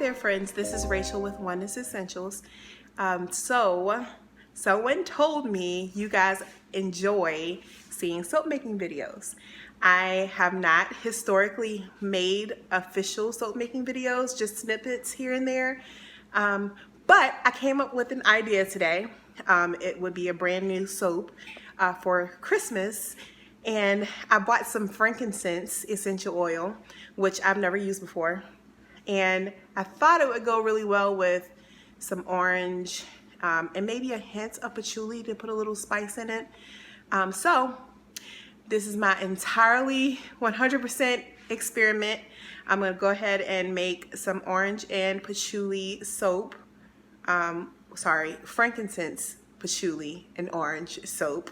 there, friends. This is Rachel with Oneness Essentials. Someone told me you guys enjoy seeing soap making videos. I have not historically made official soap making videos, just snippets here and there. But I came up with an idea today. It would be a brand new soap for Christmas. And I bought some frankincense essential oil, which I've never used before. And I thought it would go really well with some orange and maybe a hint of patchouli to put a little spice in it. So this is my entirely 100% experiment. I'm going to go ahead and make some orange and patchouli soap. Frankincense, patchouli, and orange soap.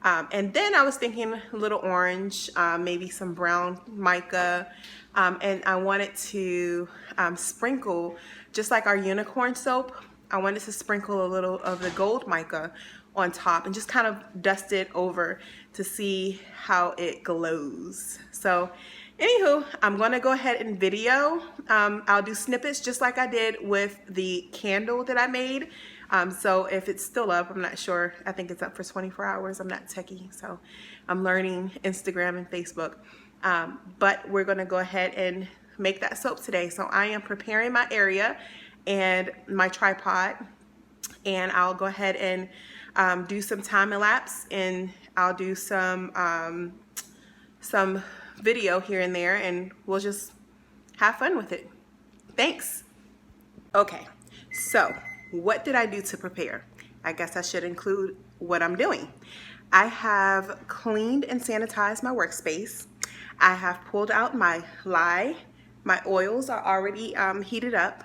And then I was thinking a little orange, maybe some brown mica, and I wanted to sprinkle, just like our unicorn soap, I wanted to sprinkle a little of the gold mica on top and just kind of dust it over to see how it glows. So anywho, I'm gonna go ahead and video. I'll do snippets just like I did with the candle that I made. So if it's still up, I'm not sure. I think it's up for 24 hours. I'm not techie, so I'm learning Instagram and Facebook. But we're gonna go ahead and make that soap today. So I am preparing my area and my tripod, and I'll go ahead and do some time lapse, and I'll do some video here and there, and we'll just have fun with it. Thanks. Okay, so what did I do to prepare? I guess I should include what I'm doing. I have cleaned and sanitized my workspace. I have pulled out my lye. My oils are already heated up.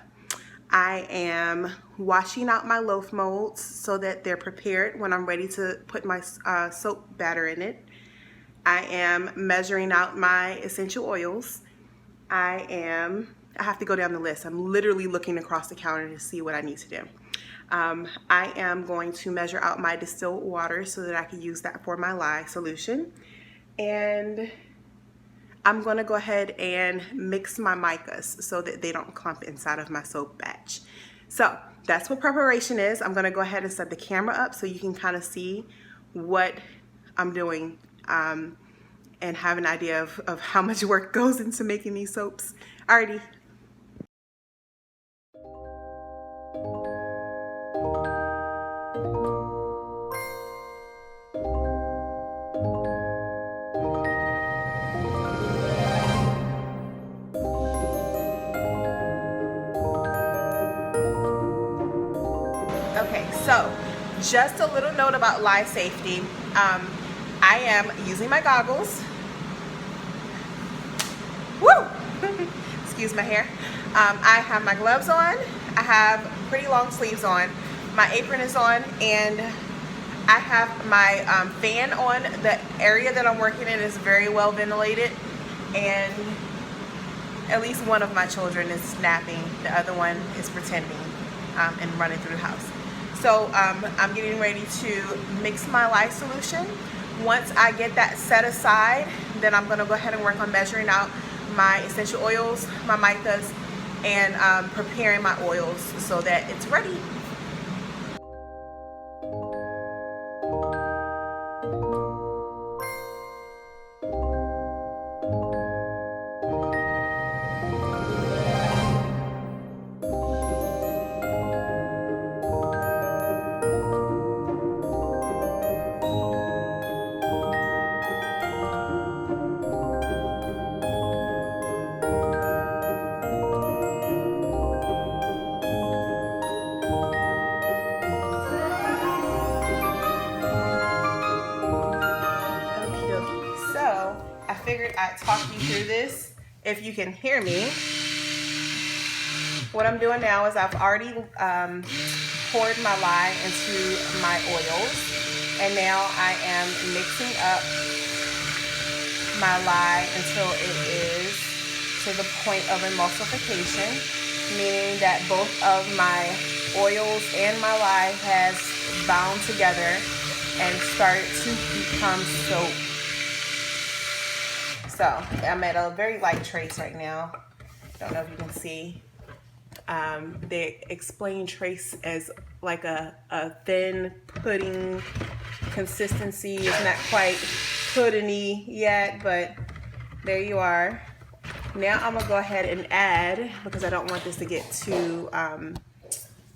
I am washing out my loaf molds so that they're prepared when I'm ready to put my soap batter in it. I am measuring out my essential oils. I have to go down the list. I'm literally looking across the counter to see what I need to do. I am going to measure out my distilled water so that I can use that for my lye solution. And I'm going to go ahead and mix my micas so that they don't clump inside of my soap batch. So that's what preparation is. I'm going to go ahead and set the camera up so you can kind of see what I'm doing and have an idea of how much work goes into making these soaps. Alrighty. Okay, so just a little note about lye safety. I am using my goggles. Woo! Excuse my hair. I have my gloves on. I have pretty long sleeves on. My apron is on, and I have my fan on. The area that I'm working in is very well ventilated, and at least one of my children is napping. The other one is pretending and running through the house. So I'm getting ready to mix my lye solution. Once I get that set aside, then I'm gonna go ahead and work on measuring out my essential oils, my micas, and preparing my oils so that it's ready. Figured I'd talk you through this if you can hear me. What I'm doing now is I've already poured my lye into my oils, and now I am mixing up my lye until it is to the point of emulsification, meaning that both of my oils and my lye has bound together and started to become soap. So I'm at a very light trace right now. Don't know if you can see. They explain trace as like a thin pudding consistency. It's not quite puddingy yet, but there you are. Now I'm gonna go ahead and add, because I don't want this to get too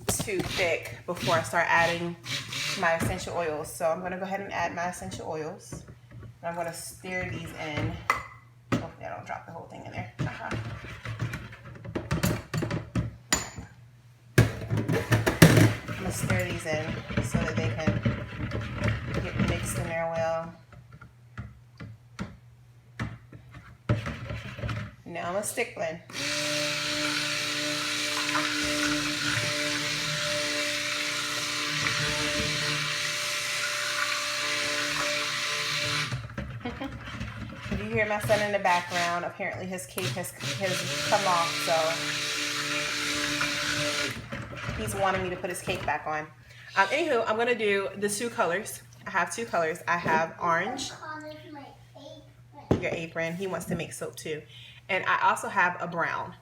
thick before I start adding my essential oils. So I'm gonna go ahead and add my essential oils. And I'm gonna stir these in. Hopefully I don't drop the whole thing in there. I'm gonna stir these in so that they can get mixed in there well. Now I'm gonna stick blend. If you hear my son in the background, apparently his cake has come off, so he's wanting me to put his cake back on. Anywho, I'm gonna do the two colors. I have two colors. I have orange. Your apron. He wants to make soap too. And I also have a brown.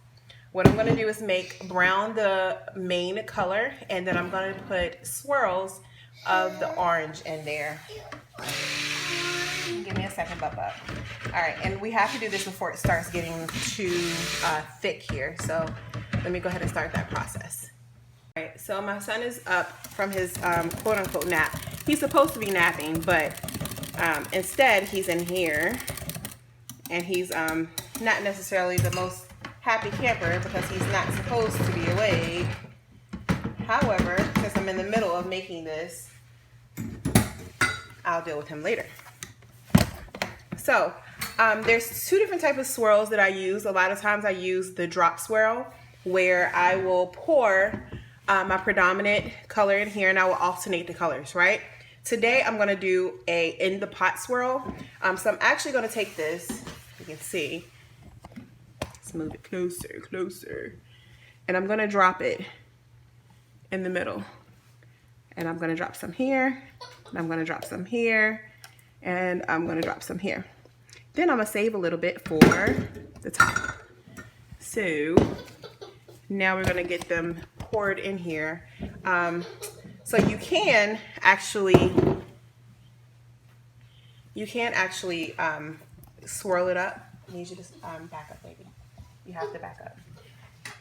What I'm gonna do is make brown the main color, and then I'm gonna put swirls of the orange in there. Give me a second, Bubba. All right, and we have to do this before it starts getting too thick here. So let me go ahead and start that process. All right, so my son is up from his quote unquote nap. He's supposed to be napping, but instead he's in here, and he's not necessarily the most happy camper because he's not supposed to be awake. However, since I'm in the middle of making this, I'll deal with him later. So there's two different types of swirls that I use. A lot of times I use the drop swirl, where I will pour my predominant color in here and I will alternate the colors, right? Today I'm gonna do a in the pot swirl. So I'm actually gonna take this, you can see, let's move it closer. And I'm gonna drop it in the middle. And I'm gonna drop some here, and I'm gonna drop some here, and I'm gonna drop some here. Then I'm gonna save a little bit for the top. So now we're gonna get them poured in here. So you can actually swirl it up. I need you to back up, baby. You have to back up.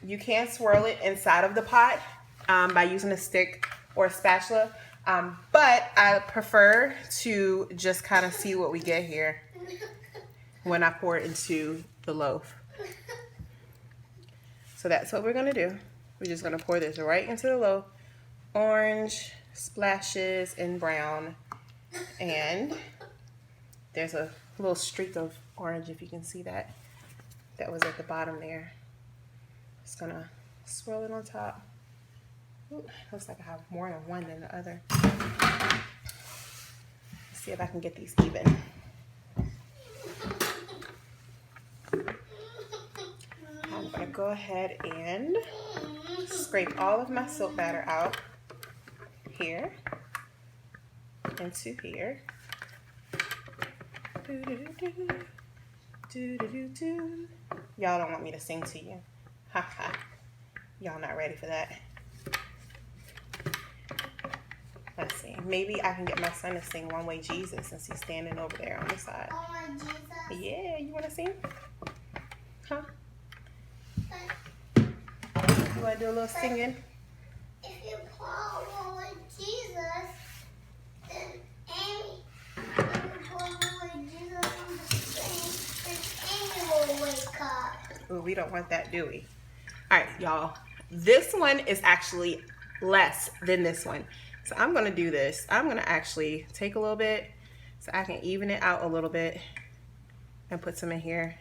You can swirl it inside of the pot by using a stick or a spatula, but I prefer to just kind of see what we get here when I pour it into the loaf. So that's what we're gonna do. We're just gonna pour this right into the loaf. Orange splashes in brown, and there's a little streak of orange, if you can see that. That was at the bottom there. Just gonna swirl it on top. Ooh, looks like I have more than one than the other. Let's see if I can get these even. I'm gonna go ahead and scrape all of my soap batter out here into here. Y'all don't want me to sing to you. Haha. Y'all not ready for that. Let's see. Maybe I can get my son to sing One Way Jesus since he's standing over there on the side. One Way Jesus. Yeah, you want to sing? Huh? You want to do a little singing? If you pour One Way Jesus, then Amy, if you pour One Way Jesus on the screen, then Amy will wake up. Ooh, we don't want that, do we? All right, y'all. This one is actually less than this one. So I'm going to do this. I'm going to actually take a little bit so I can even it out a little bit and put some in here.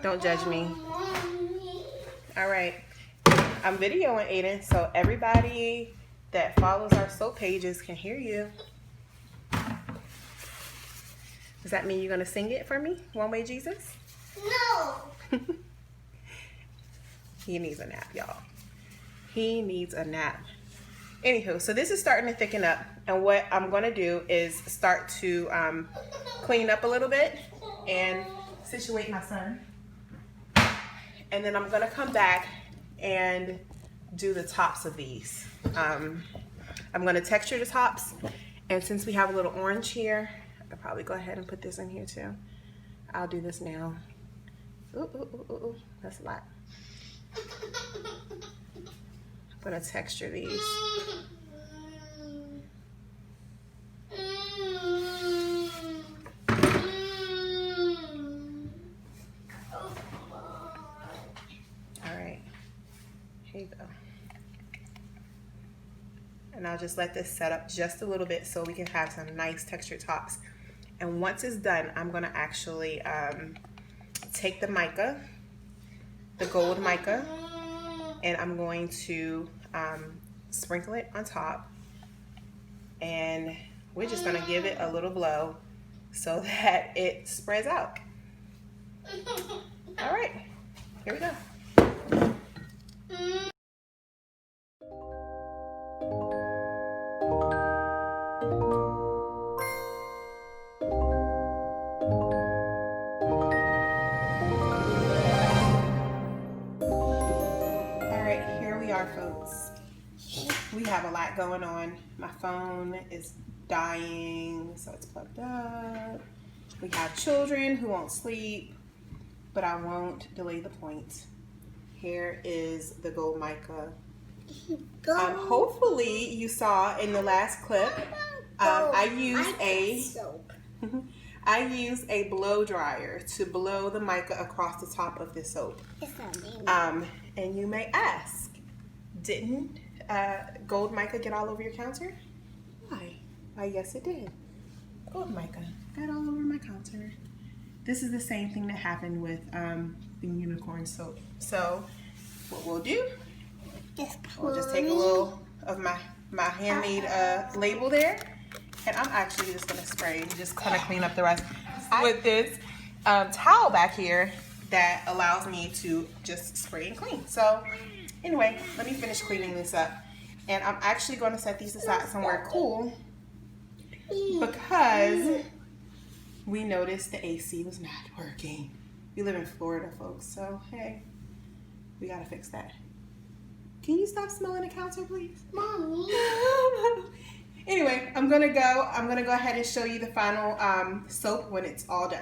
Don't judge me. All right. I'm videoing, Aiden, so everybody that follows our soap pages can hear you. Does that mean you're going to sing it for me? One Way Jesus? No. He needs a nap, y'all. He needs a nap. Anywho, so this is starting to thicken up, and what I'm going to do is start to clean up a little bit and situate my son. And then I'm going to come back and do the tops of these. I'm gonna texture the tops, and since we have a little orange here, I could probably go ahead and put this in here too. I'll do this now. Ooh, that's a lot. I'm gonna texture these. Here you go. And I'll just let this set up just a little bit so we can have some nice textured tops. And once it's done, I'm gonna actually take the mica, the gold mica, and I'm going to sprinkle it on top. And we're just gonna give it a little blow so that it spreads out. All right, here we go. Folks, we have a lot going on. My phone is dying, so it's plugged up. We have children who won't sleep, but I won't delay the point. Here is the gold mica. Hopefully you saw in the last clip, I use a blow dryer to blow the mica across the top of the soap. And you may ask, didn't gold mica get all over your counter? Why? Yes it did. Gold mica got all over my counter. This is the same thing that happened with the unicorn soap. So what we'll do, we'll just take a little of my handmade label there, and I'm actually just gonna spray and just kind of clean up the rest with this towel back here that allows me to just spray and clean. So anyway, let me finish cleaning this up. And I'm actually going to set these aside somewhere cool because we noticed the AC was not working. We live in Florida, folks, so hey, we gotta fix that. Can you stop smelling the counter, please? Mommy. Anyway, I'm gonna go ahead and show you the final soap when it's all done.